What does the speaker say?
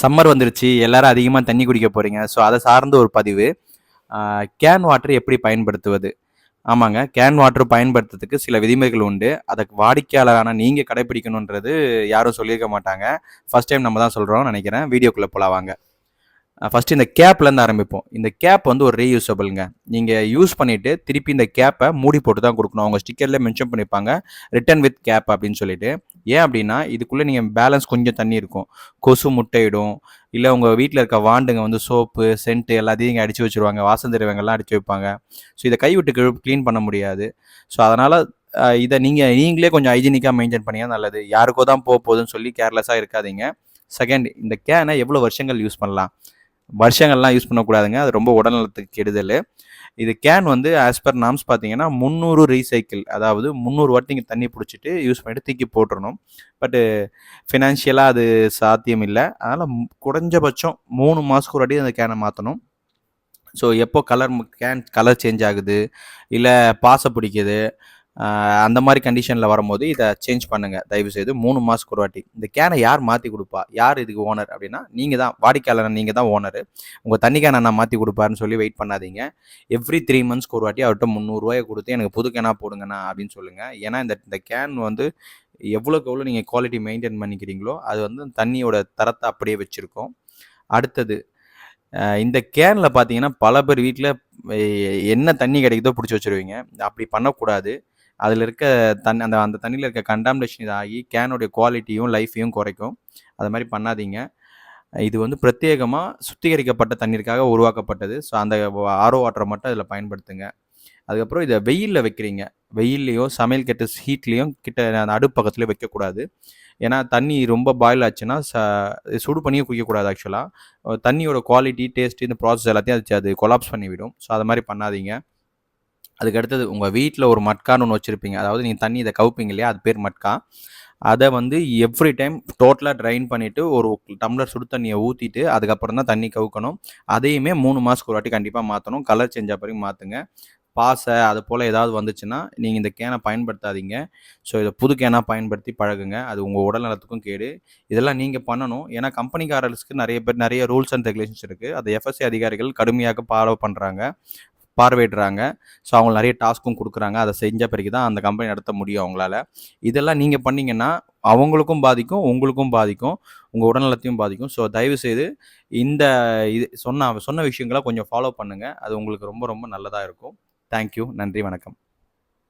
Summer வந்துருச்சு. எல்லாரும் அதிகமா தண்ணி குடிக்க போறீங்க. ஸோ அத சார்ந்த ஒரு பதிவு. கேன் வாட்டர் எப்படி பயன்படுத்துவது? ஆமாங்க. கேன் வாட்டர் பயன்படுத்துறதுக்கு சில விதிமுறைகள் உண்டு. அதற்கு வாடிக்கையாளரான நீங்க கடைப்பிடிக்கணுன்றது யாரும் சொல்லியிருக்க மாட்டாங்க. ஃபர்ஸ்ட் டைம் நம்ம தான் சொல்றோம்னு நெனைக்கிறேன். வீடியோக்குள்ள போலாம் வாங்க. ஃபர்ஸ்ட் இந்த கேப்லேருந்து ஆரம்பிப்போம். இந்த கேப் வந்து ஒரு ரீயூசபிள்ங்க. நீங்க யூஸ் பண்ணிட்டு திருப்பி இந்த கேப்பை மூடி போட்டு தான் குடுக்கணும். அவங்க ஸ்டிக்கர்ல மென்ஷன் பண்ணியிருப்பாங்க. ரிட்டர்ன் வித் கேப் அப்படின்னு சொல்லிட்டு. ஏன் அப்படின்னா, இதுக்குள்ள நீங்க பேலன்ஸ் கொஞ்சம் தண்ணி இருக்கும். கொசு முட்டையிடும். இல்ல உங்க வீட்ல இருக்க வாண்டுங்க வந்து சோப்பு, சென்ட் எல்லாத்தையும் இங்க அடிச்சு வச்சுருவாங்க. வாசம் திரவியங்கள்லாம் அடிச்சு வைப்பாங்க. ஸோ இத கைவிட்டு கிளீன் பண்ண முடியாது. ஸோ அதனால இத நீங்களே கொஞ்சம் ஹைஜீனிக்கா மெயின்டெயின் பண்ணியா நல்லது. யாருக்கோ தான் போகுதுன்னு சொல்லி கேர்லெஸ்ஸா இருக்காதீங்க. செகண்ட், இந்த கேனை எவ்வளோ வருஷங்கள் யூஸ் பண்ணலாம்? வருஷங்கள்லாம் யூஸ் பண்ணக்கூடாதுங்க. அது ரொம்ப உடல்நலத்துக்கு கெடுதல். இது கேன் வந்து ஆஸ் பர் நார்ம்ஸ் பார்த்தீங்கன்னா 300 ரீசைக்கிள், அதாவது 300 வாட்டி நீங்க தண்ணி புடிச்சிட்டு யூஸ் பண்ணிட்டு தூக்கி போட்டுறணும். பட் ஃபினான்ஷியலா அது சாத்தியம் இல்ல. அதனால குறைஞ்சபட்சம் 3 மாசத்துக்கு ஒரு வாட்டி அந்த கேனை மாத்தணும். ஸோ எப்போ கேன் கலர் சேஞ்ச் ஆகுது, இல்ல பாச பிடிக்குது, அந்த மாதிரி கண்டிஷனில் வரும்போது இதை சேஞ்ச் பண்ணுங்கள் தயவுசெய்து 3 மாதத்துக்கு ஒரு வாட்டி. இந்த கேனை யார் மாற்றி கொடுப்பா, யார் இதுக்கு ஓனர் அப்படின்னா நீங்கள் தான், வாடிக்கையாளர் நீங்கள் தான் ஓனர். உங்கள் தண்ணி கேனை நான் மாற்றி கொடுப்பாருன்னு சொல்லி வெயிட் பண்ணாதீங்க. எவ்ரி 3 மந்த்ஸ்க்கு ஒரு வாட்டி அவர்கிட்ட 300 கொடுத்து எனக்கு புது கேனாக போடுங்கண்ணா அப்படின்னு சொல்லுங்கள். ஏன்னா இந்த கேன் வந்து எவ்வளோக்கு எவ்வளோ நீங்கள் குவாலிட்டி மெயின்டைன் பண்ணிக்கிறீங்களோ அது வந்து தண்ணியோட தரத்தை அப்படியே வச்சுருக்கோம். அடுத்தது, இந்த கேனில் பார்த்தீங்கன்னா பல பேர் வீட்டில் என்ன தண்ணி கிடைக்குதோ பிடிச்சி வச்சுருவீங்க. அப்படி பண்ணக்கூடாது. அதில் இருக்க அந்த தண்ணியில் இருக்க கண்டாமினேஷன் இதாகி கேனுடைய குவாலிட்டியும் லைஃப்பையும் குறைக்கும். அது மாதிரி பண்ணாதீங்க. இது வந்து பிரத்யேகமாக சுத்திகரிக்கப்பட்ட தண்ணீருக்காக உருவாக்கப்பட்டது. ஸோ அந்த ஆரோ வாட்டரை மட்டும் அதில் பயன்படுத்துங்க. அதுக்கப்புறம் இதை வெயிலில் வைக்கிறீங்க. வெயில்லையோ சமையல் கட்டு ஹீட்லேயும் அந்த அடுப்பு பக்கத்துலேயும் வைக்கக்கூடாது. ஏன்னா தண்ணி ரொம்ப பாயில் ஆச்சுன்னா சுடு பண்ணியும் குடிக்கக்கூடாது. ஆக்சுவலாக தண்ணியோட குவாலிட்டி, டேஸ்ட், இந்த ப்ராசஸ் எல்லாத்தையும் அது கொலாப்ஸ் பண்ணிவிடும். ஸோ அது மாதிரி பண்ணாதீங்க. அதுக்கு அடுத்தது, உங்கள் வீட்டில் ஒரு மட்கான்னு ஒன்று வச்சுருப்பீங்க. அதாவது நீங்கள் தண்ணி இதை கவுப்பீங்க இல்லையா, அது பேர் மட்கா. அதை வந்து எவ்ரி டைம் டோட்டலாக ட்ரைன் பண்ணிவிட்டு ஒரு டம்ளர் சுடு தண்ணியை ஊற்றிட்டு அதுக்கப்புறம் தான் தண்ணி கவுக்கணும். அதையுமே 3 மாதத்துக்கு ஒரு வாட்டி கண்டிப்பாக மாற்றணும். கலர் சேஞ்ச் பிறகு மாற்றுங்க. பாசை அது போல் ஏதாவது வந்துச்சுன்னா நீங்கள் இந்த கேனை பயன்படுத்தாதீங்க. ஸோ இதை புது கேனாக பயன்படுத்தி பழகுங்க. அது உங்கள் உடல் நலத்துக்கும் கேடு. இதெல்லாம் நீங்கள் பண்ணணும். ஏன்னா கம்பெனிக்காரர்களுக்கு நிறைய ரூல்ஸ் அண்ட் ரெகுலேஷன்ஸ் இருக்குது. அதை எஃப்எஸ்சி அதிகாரிகள் கடுமையாக ஃபாலோ பண்ணுறாங்க, பார்வையிடுறாங்க. ஸோ அவங்க நிறைய டாஸ்க்கும் கொடுக்குறாங்க. அதை செஞ்ச பிறகு தான் அந்த கம்பெனி நடத்த முடியும் அவங்களால. இதெல்லாம் நீங்கள் பண்ணிங்கன்னா அவங்களுக்கும் பாதிக்கும், உங்களுக்கும் பாதிக்கும், உங்கள் உடல்நலத்தையும் பாதிக்கும். ஸோ தயவுசெய்து இந்த சொன்ன விஷயங்களை கொஞ்சம் ஃபாலோ பண்ணுங்கள். அது உங்களுக்கு ரொம்ப ரொம்ப நல்லதாக இருக்கும். தேங்க்யூ. நன்றி, வணக்கம்.